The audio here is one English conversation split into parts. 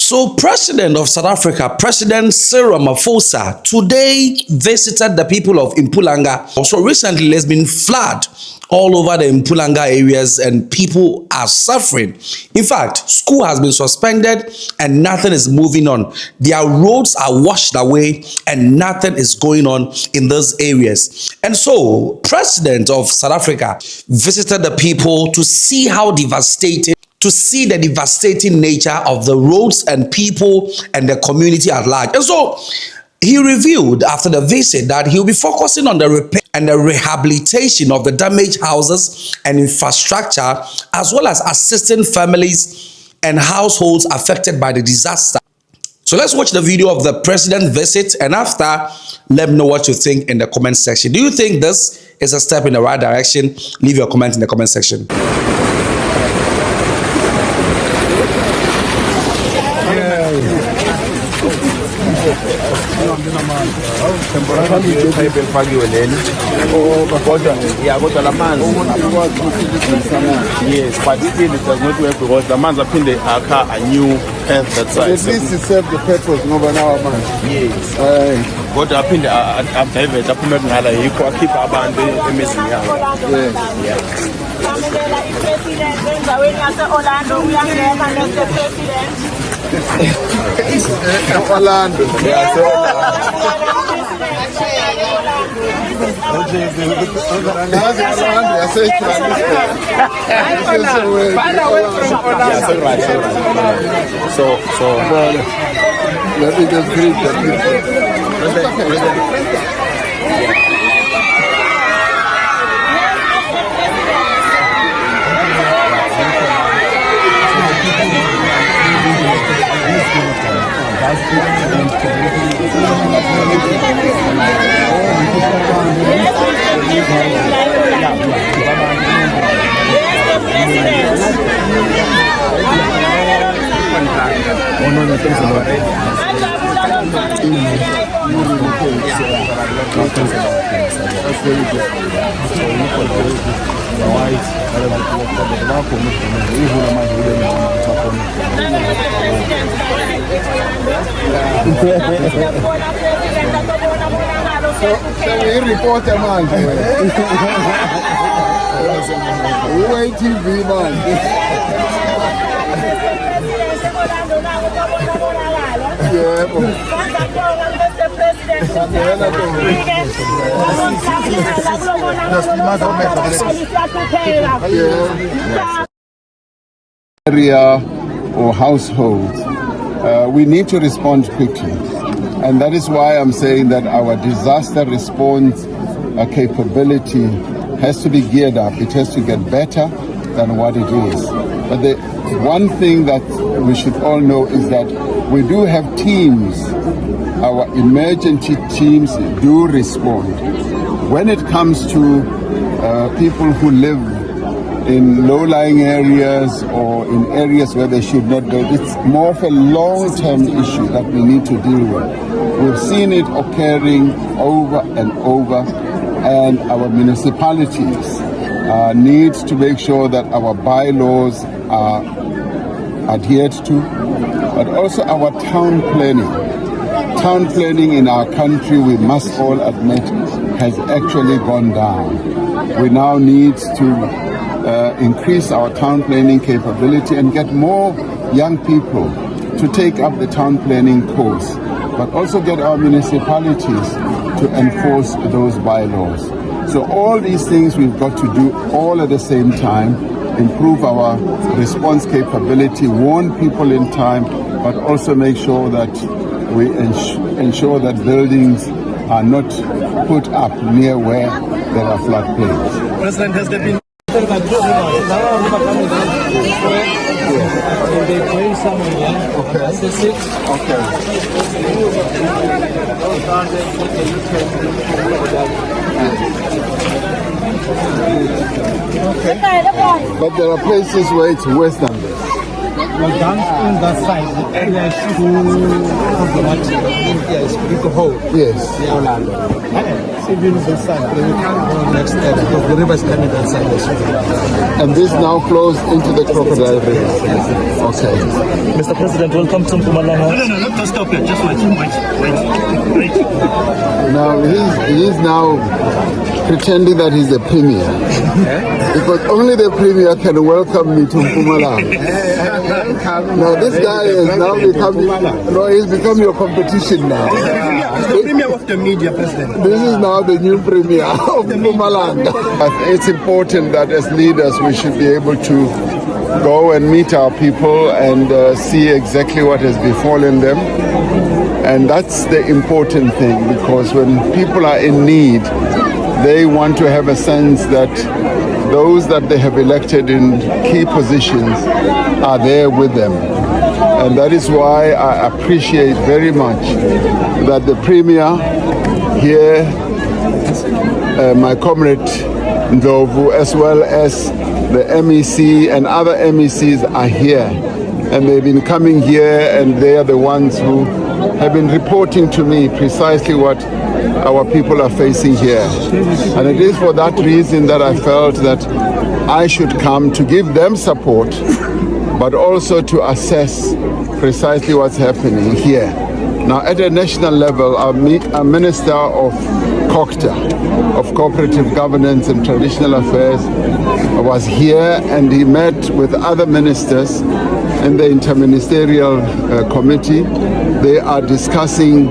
So, President of South Africa, President Cyril Ramaphosa, today visited the people of Mpumalanga. Also, recently, there's been flood all over the Mpumalanga areas and people are suffering. In fact, school has been suspended and nothing is moving on. Their roads are washed away and nothing is going on in those areas. And so, President of South Africa visited the people to see how devastating the devastating nature of the roads and people and the community at large. And so he revealed after the visit that he'll be focusing on the repair and the rehabilitation of the damaged houses and infrastructure, as well as assisting families and households affected by the disaster. So let's watch the video of the president's visit, and after, let me know what you think in the comment section. Do you think this is a step in the right direction? Leave your comment in the comment section. Yes, but still it does not work because the man's up in the car a new path that side. At least it served the purpose over now, man. Yes. Got up in the David up in the keep up and the missing. Orlando. So let me just greet the reporter man. Waiting TV man. Area or households, we need to respond quickly, and that is why I'm saying that our disaster response capability has to be geared up. It has to get better than what it is. But the one thing that we should all know is that we do have teams. Our emergency teams do respond. When it comes to people who live in low-lying areas or in areas where they should not go, it's more of a long-term issue that we need to deal with. We've seen it occurring over and over, and our municipalities need to make sure that our bylaws are adhered to, but also our town planning. Town planning in our country, we must all admit, has actually gone down. We now need to increase our town planning capability and get more young people to take up the town planning course, but also get our municipalities to enforce those bylaws. So all these things we've got to do all at the same time, improve our response capability, warn people in time, but also make sure that we ensure that buildings are not put up near where there are floodplains. President, has there been But there are places where it's worse than this. Well, down on that side, the area is too problematic. Yes, big hole. Yes. Orlando. Even this side, we can't go next step because the river is coming that side. And this now flows into the Crocodile River. Okay. Mr. President, welcome to Mpumalanga. No, let's stop here. Just wait. Now he's now pretending that he's a premier. Because only the premier can welcome me to Mpumalanga. Now this guy is now becoming, no, he's become your competition now. He's the premier of the media, President. This is now the new premier of Mpumalanga. It's important that as leaders we should be able to go and meet our people and see exactly what has befallen them. And that's the important thing, because when people are in need, they want to have a sense that those that they have elected in key positions are there with them. And that is why I appreciate very much that the Premier here, my comrade Ndlovu, as well as the MEC and other MECs are here. And they've been coming here, and they are the ones who have been reporting to me precisely what our people are facing here. And it is for that reason that I felt that I should come to give them support, but also to assess precisely what's happening here. Now, at a national level, our Minister of COGTA, of Cooperative Governance and Traditional Affairs, was here, and he met with other ministers in the interministerial committee. They are discussing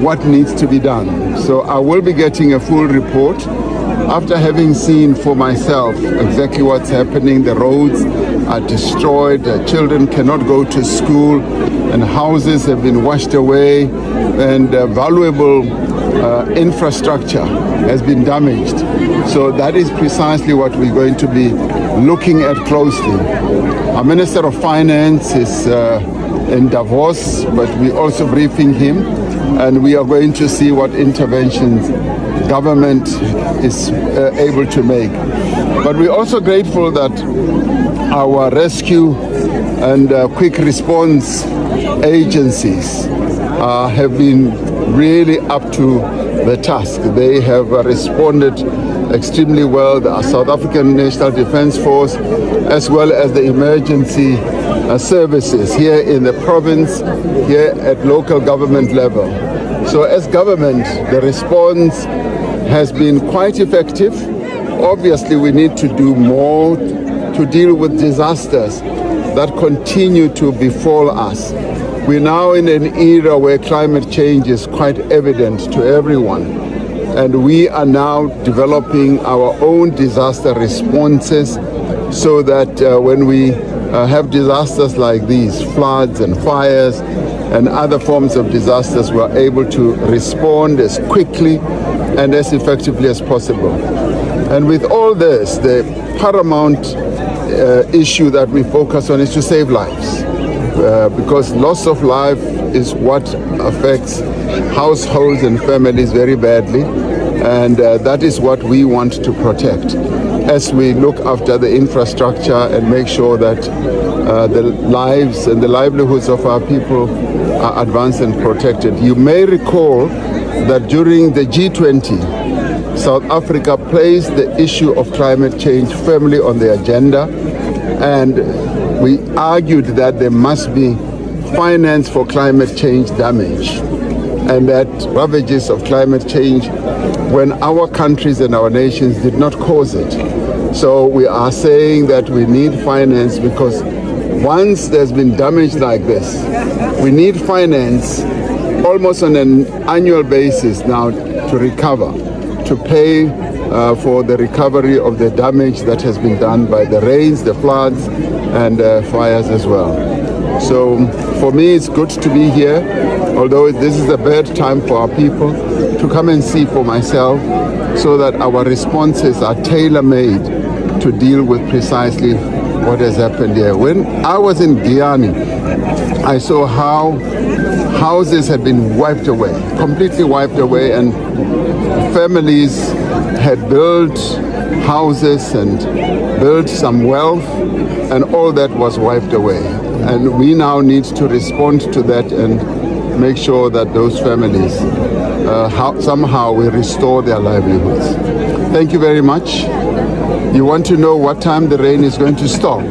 what needs to be done. So I will be getting a full report after having seen for myself exactly what's happening. The roads are destroyed, children cannot go to school, and houses have been washed away, and valuable infrastructure has been damaged. So that is precisely what we're going to be looking at closely. Our Minister of Finance is in Davos, but we're also briefing him, and we are going to see what interventions government is able to make. But we're also grateful that our rescue and quick response agencies have been really up to the task. They have responded extremely well. The South African National Defence Force, as well as the emergency services here in the province, here at local government level. So as government, the response has been quite effective. Obviously, we need to do more to deal with disasters that continue to befall us. We're now in an era where climate change is quite evident to everyone. And we are now developing our own disaster responses so that when we have disasters like these, floods and fires and other forms of disasters, we are able to respond as quickly and as effectively as possible. And with all this, the paramount issue that we focus on is to save lives. Because loss of life is what affects households and families very badly, and that is what we want to protect as we look after the infrastructure and make sure that the lives and the livelihoods of our people are advanced and protected. You may recall that during the G20, South Africa placed the issue of climate change firmly on the agenda, and we argued that there must be finance for climate change damage, and that ravages of climate change when our countries and our nations did not cause it. So we are saying that we need finance, because once there's been damage like this, we need finance almost on an annual basis now to recover, to pay for the recovery of the damage that has been done by the rains, the floods, and fires as well. So for me, it's good to be here, although this is a bad time for our people, to come and see for myself so that our responses are tailor-made to deal with precisely what has happened here. When I was in Guyana, I saw how houses had been wiped away, completely wiped away, and families had built houses and built some wealth, and all that was wiped away. And we now need to respond to that and make sure that those families somehow we restore their livelihoods. Thank you very much. You want to know what time the rain is going to stop?